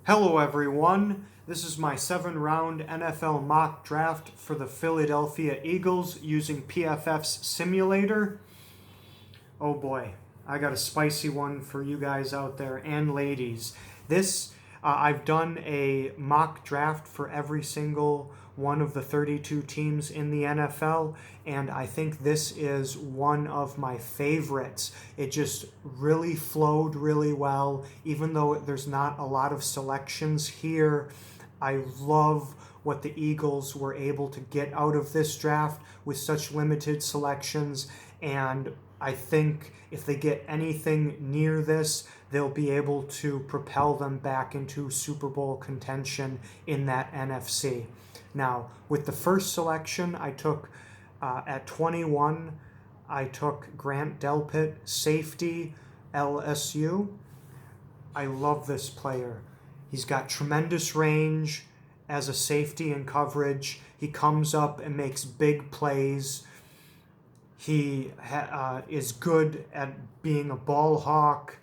Hello everyone, this is my 7-round NFL mock draft for the Philadelphia Eagles using PFF's simulator. Oh boy, I got a spicy one for you guys out there and ladies. I've done a mock draft for every single one of the 32 teams in the NFL, and I think this is one of my favorites. It just really flowed really well, even though there's not a lot of selections here. I love what the Eagles were able to get out of this draft with such limited selections, and I think if they get anything near this, they'll be able to propel them back into Super Bowl contention in that NFC. Now, with the first selection, I took at 21, I took Grant Delpit, safety, LSU. I love this player. He's got tremendous range as a safety and coverage. He comes up and makes big plays. He is good at being a ball hawk.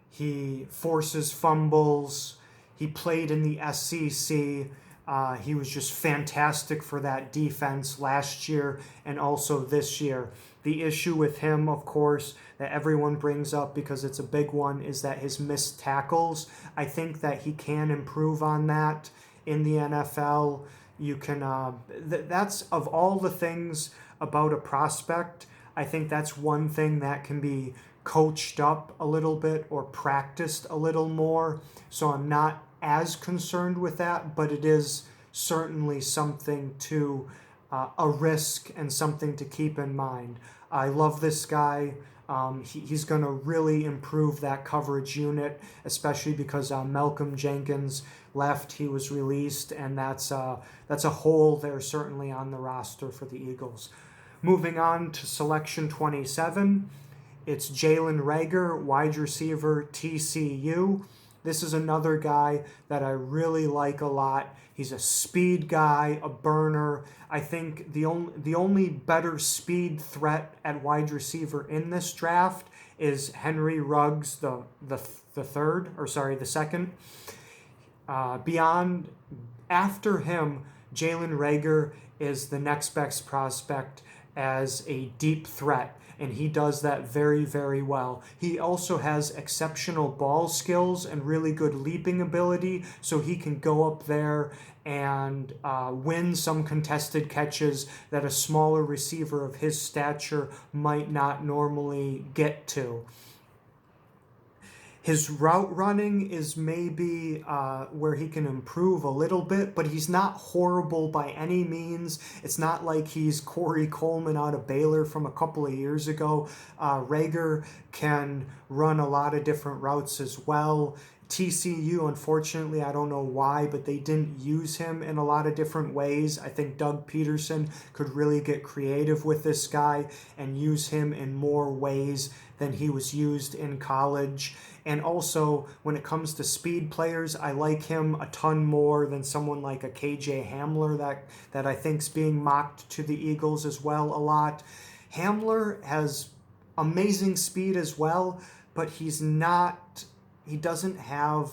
He forces fumbles. He played in the SEC. He was just fantastic for that defense last year and also this year. The issue with him, of course, that everyone brings up because it's a big one, is that his missed tackles. I think that he can improve on that in the NFL. You can, that's of all the things about a prospect, I think that's one thing that can be coached up a little bit or practiced a little more. So I'm not as concerned with that, but it is certainly something to a risk and something to keep in mind. I love this guy. He's going to really improve that coverage unit, especially because Malcolm Jenkins left. He was released, and that's a hole there certainly on the roster for the Eagles. Moving on to selection 27, it's Jalen Reagor, wide receiver, TCU. This is another guy that I really like a lot. He's a speed guy, a burner. I think the only better speed threat at wide receiver in this draft is Henry Ruggs, the second. After him, Jalen Reagor is the next best prospect as a deep threat, and he does that very, very well. He also has exceptional ball skills and really good leaping ability, so he can go up there and win some contested catches that a smaller receiver of his stature might not normally get to. His route running is maybe where he can improve a little bit, but he's not horrible by any means. It's not like he's Corey Coleman out of Baylor from a couple of years ago. Reagor can run a lot of different routes as well. TCU, unfortunately, I don't know why, but they didn't use him in a lot of different ways. I think Doug Peterson could really get creative with this guy and use him in more ways than he was used in college. And also, when it comes to speed players, I like him a ton more than someone like a KJ Hamler that I think's being mocked to the Eagles as well a lot. Hamler has amazing speed as well, but he doesn't have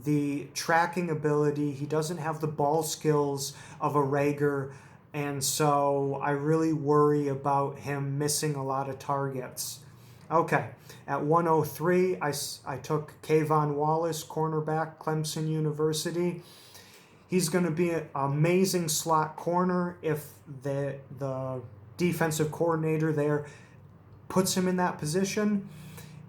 the tracking ability. He doesn't have the ball skills of a Reagor, and so I really worry about him missing a lot of targets. Okay, at 103, I took Kayvon Wallace, cornerback, Clemson University. He's going to be an amazing slot corner if the defensive coordinator there puts him in that position.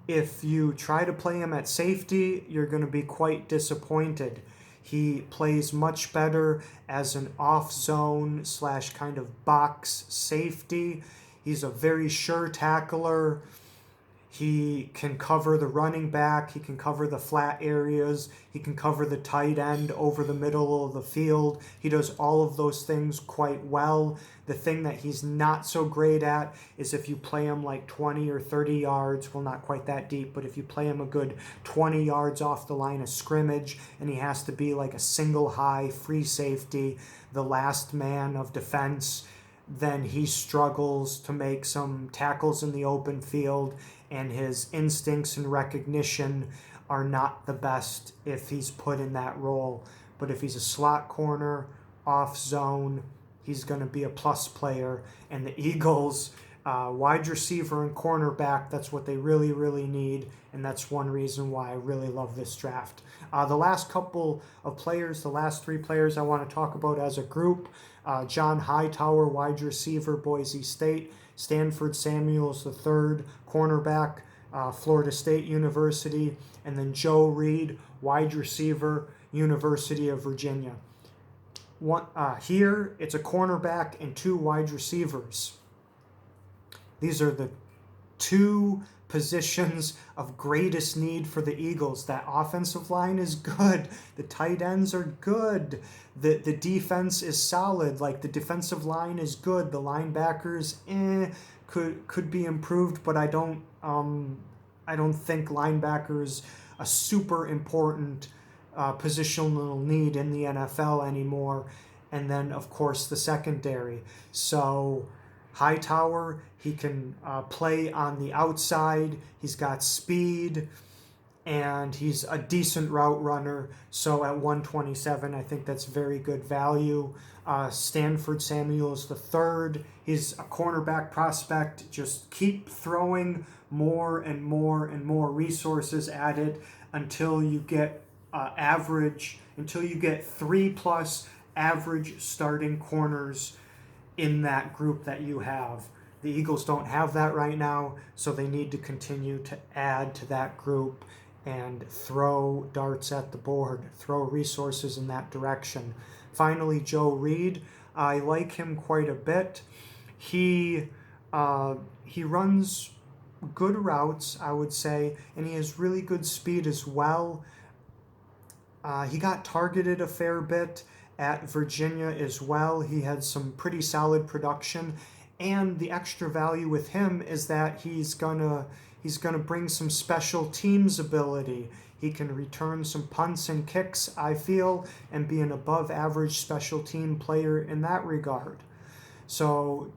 If you try to play him at safety, you're going to be quite disappointed. He plays much better as an off-zone / kind of box safety. He's a very sure tackler. He can cover the running back. He can cover the flat areas. He can cover the tight end over the middle of the field. He does all of those things quite well. The thing that he's not so great at is if you play him like 20 or 30 yards, well, not quite that deep, but if you play him a good 20 yards off the line of scrimmage and he has to be like a single high free safety, the last man of defense, then he struggles to make some tackles in the open field, and his instincts and recognition are not the best if he's put in that role. But if he's a slot corner, off zone, he's going to be a plus player. And the Eagles, wide receiver and cornerback, that's what they really, really need. And that's one reason why I really love this draft. The last couple of players, the last three players I want to talk about as a group, John Hightower, wide receiver, Boise State, Stanford Samuels III, cornerback, Florida State University, and then Joe Reed, wide receiver, University of Virginia. Here, it's a cornerback and two wide receivers. These are the two positions of greatest need for the Eagles. That offensive line is good. The tight ends are good. The defense is solid. Like, the defensive line is good. The linebackers could be improved, but I don't think linebackers a super important positional need in the NFL anymore. And then, of course, the secondary. So Hightower, he can play on the outside. He's got speed, and he's a decent route runner. So at 127, I think that's very good value. Stanford Samuels III, he's a cornerback prospect. Just keep throwing more and more and more resources at it until you get until you get 3+ average starting corners in that group that you have. The Eagles don't have that right now, so they need to continue to add to that group and throw darts at the board, throw resources in that direction. Finally, Joe Reed. I like him quite a bit. He runs good routes, I would say, and he has really good speed as well. He got targeted a fair bit at Virginia as well. He had some pretty solid production, and the extra value with him is that he's gonna bring some special teams ability. He can return some punts and kicks, I feel, and be an above average special team player in that regard. So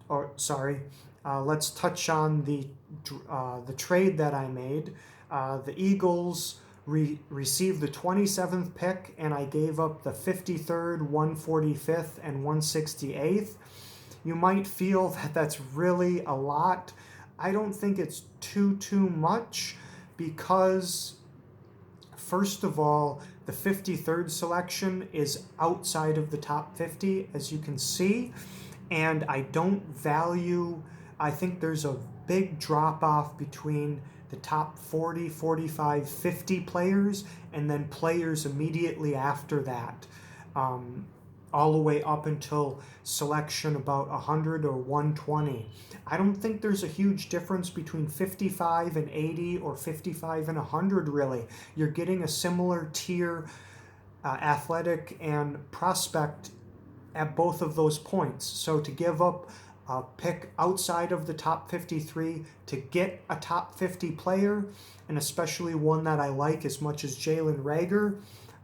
let's touch on the trade that I made. The Eagles received the 27th pick, and I gave up the 53rd, 145th, and 168th. You might feel that that's really a lot. I don't think it's too much, because first of all, the 53rd selection is outside of the top 50, as you can see, and I think there's a big drop off between the top 40, 45, 50 players, and then players immediately after that, all the way up until selection about 100 or 120. I don't think there's a huge difference between 55 and 80 or 55 and 100, really. You're getting a similar tier athletic and prospect at both of those points. So to give up a pick outside of the top 53 to get a top 50 player, and especially one that I like as much as Jalen Reagor,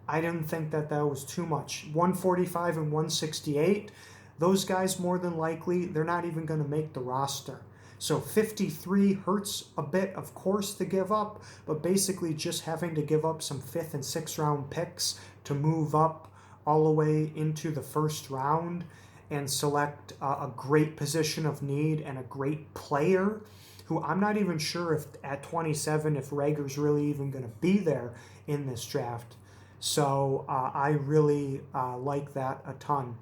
I didn't think that was too much. 145 and 168, those guys more than likely, they're not even going to make the roster. So 53 hurts a bit, of course, to give up, but basically just having to give up some 5th and 6th round picks to move up all the way into the first round and select a great position of need and a great player who I'm not even sure if at 27 if Reagor's really even going to be there in this draft. So I really like that a ton.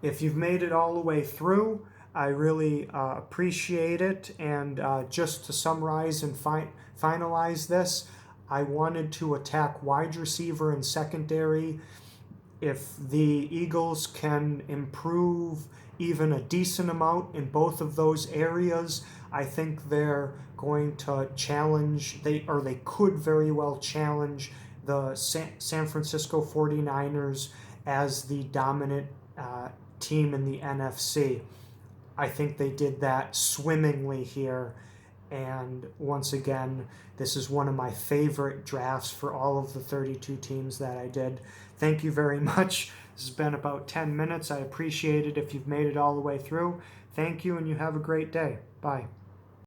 If you've made it all the way through, I really appreciate it. And just to summarize and finalize this, I wanted to attack wide receiver and secondary. If the Eagles can improve even a decent amount in both of those areas, I think they're going to challenge, they could very well challenge the San Francisco 49ers as the dominant team in the NFC. I think they did that swimmingly here. And once again, this is one of my favorite drafts for all of the 32 teams that I did. Thank you very much. This has been about 10 minutes. I appreciate it if you've made it all the way through. Thank you, and you have a great day. Bye.